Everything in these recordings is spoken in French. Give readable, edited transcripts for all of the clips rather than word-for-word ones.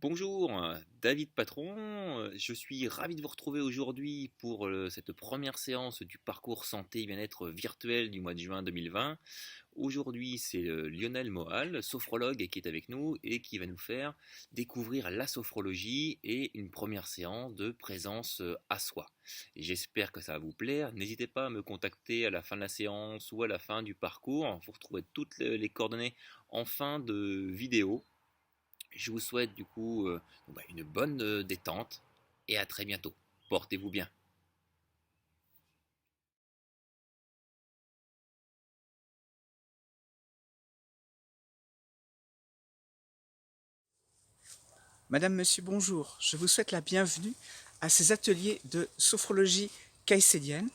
Bonjour, David Patron, je suis ravi de vous retrouver aujourd'hui pour cette première séance du parcours santé bien-être virtuel du mois de juin 2020. Aujourd'hui, c'est Lionel Moal, sophrologue, qui est avec nous et qui va nous faire découvrir la sophrologie et une première séance de présence à soi. Et j'espère que ça va vous plaire. N'hésitez pas à me contacter à la fin de la séance ou à la fin du parcours. Vous retrouvez toutes les coordonnées en fin de vidéo. Je vous souhaite du coup une bonne détente et à très bientôt. Portez-vous bien. Madame, Monsieur, bonjour. Je vous souhaite la bienvenue à ces ateliers de sophrologie caïcédienne.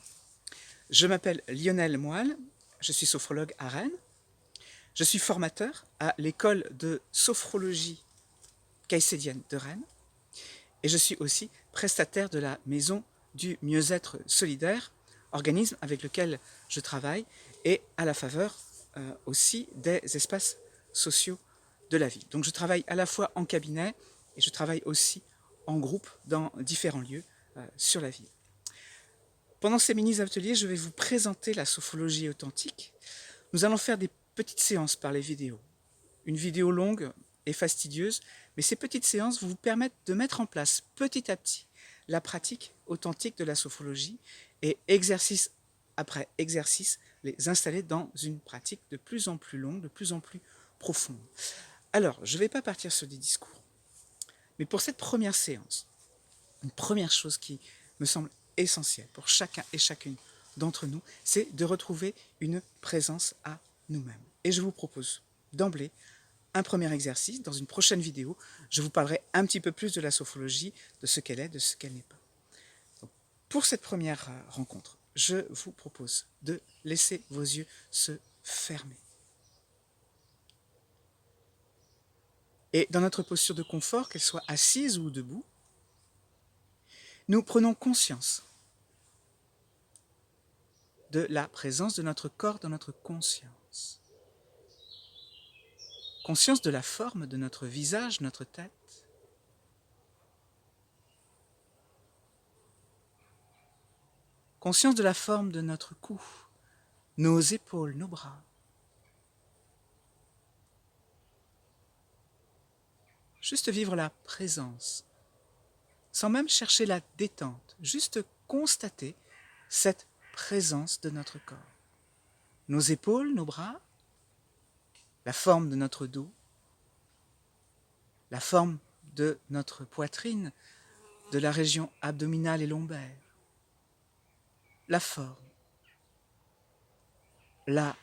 Je m'appelle Lionel Moal, je suis sophrologue à Rennes. Je suis formateur à l'école de sophrologie caïcédienne de Rennes et je suis aussi prestataire de la Maison du mieux-être solidaire, organisme avec lequel je travaille et à la faveur aussi des espaces sociaux de la ville. Donc je travaille à la fois en cabinet et je travaille aussi en groupe dans différents lieux sur la ville. Pendant ces mini-ateliers, je vais vous présenter la sophrologie authentique. Nous allons faire des petites séances par les vidéos. Une vidéo longue et fastidieuse, mais ces petites séances vous permettent de mettre en place petit à petit la pratique authentique de la sophrologie et exercice après exercice, les installer dans une pratique de plus en plus longue, de plus en plus profonde. Alors, je ne vais pas partir sur des discours, mais pour cette première séance, une première chose qui me semble essentielle pour chacun et chacune d'entre nous, c'est de retrouver une présence à nous-mêmes. Et je vous propose d'emblée un premier exercice. Dans une prochaine vidéo, je vous parlerai un petit peu plus de la sophrologie, de ce qu'elle est, de ce qu'elle n'est pas. Donc, pour cette première rencontre, je vous propose de laisser vos yeux se fermer. Et dans notre posture de confort, qu'elle soit assise ou debout, nous prenons conscience de la présence de notre corps dans notre conscience. Conscience de la forme de notre visage, notre tête. Conscience de la forme de notre cou, nos épaules, nos bras. Juste vivre la présence, sans même chercher la détente, juste constater cette présence de notre corps. Nos épaules, nos bras, la forme de notre dos, la forme de notre poitrine, de la région abdominale et lombaire, la forme, la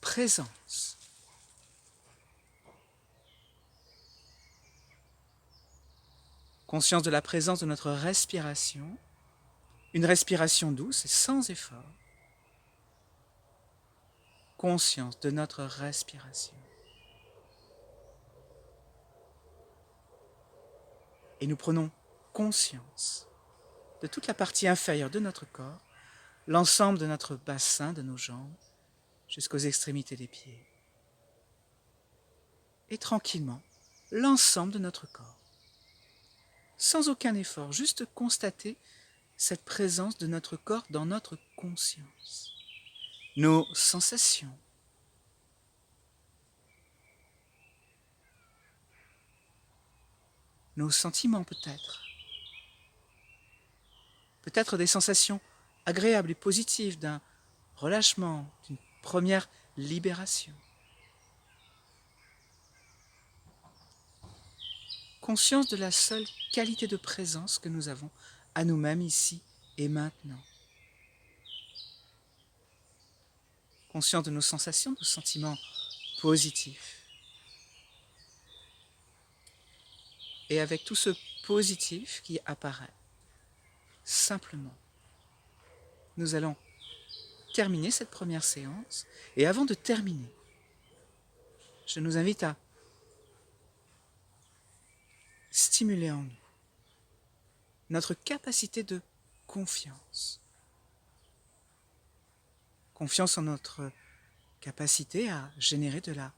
présence. Conscience de la présence de notre respiration, une respiration douce et sans effort. Conscience de notre respiration. Et nous prenons conscience de toute la partie inférieure de notre corps, l'ensemble de notre bassin, de nos jambes, jusqu'aux extrémités des pieds. Et tranquillement, l'ensemble de notre corps. Sans aucun effort, juste constater cette présence de notre corps dans notre conscience. Nos sensations. Nos sentiments peut-être. Peut-être des sensations agréables et positives d'un relâchement, d'une première libération. Conscience de la seule qualité de présence que nous avons à nous-mêmes ici et maintenant. Conscience de nos sensations, de nos sentiments positifs. Et avec tout ce positif qui apparaît, simplement, nous allons terminer cette première séance. Et avant de terminer, je nous invite à stimuler en nous notre capacité de confiance. Confiance en notre capacité à générer de la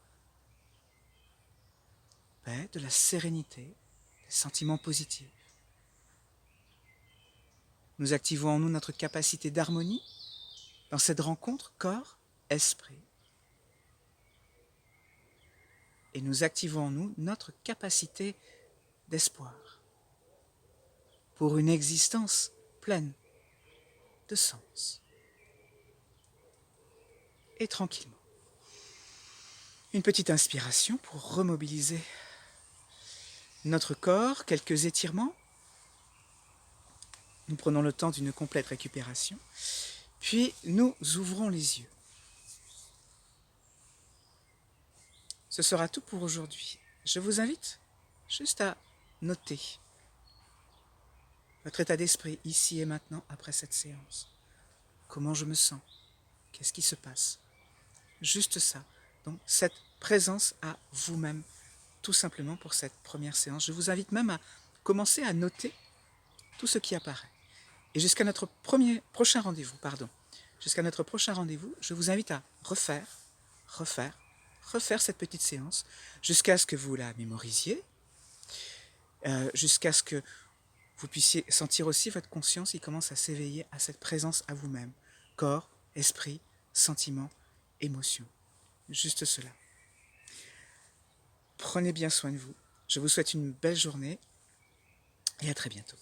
paix, de la sérénité, des sentiments positifs. Nous activons en nous notre capacité d'harmonie dans cette rencontre corps-esprit. Et nous activons en nous notre capacité d'espoir pour une existence pleine de sens. Et tranquillement. Une petite inspiration pour remobiliser notre corps, quelques étirements. Nous prenons le temps d'une complète récupération, puis nous ouvrons les yeux. Ce sera tout pour aujourd'hui. Je vous invite juste à noter votre état d'esprit ici et maintenant après cette séance. Comment je me sens? Qu'est-ce qui se passe? Juste ça. Donc cette présence à vous-même, tout simplement pour cette première séance. Je vous invite même à commencer à noter tout ce qui apparaît. Et jusqu'à notre prochain rendez-vous, je vous invite à refaire cette petite séance jusqu'à ce que vous la mémorisiez, jusqu'à ce que vous puissiez sentir aussi votre conscience qui commence à s'éveiller à cette présence à vous-même. Corps, esprit, sentiments, émotions. Juste cela. Prenez bien soin de vous. Je vous souhaite une belle journée et à très bientôt.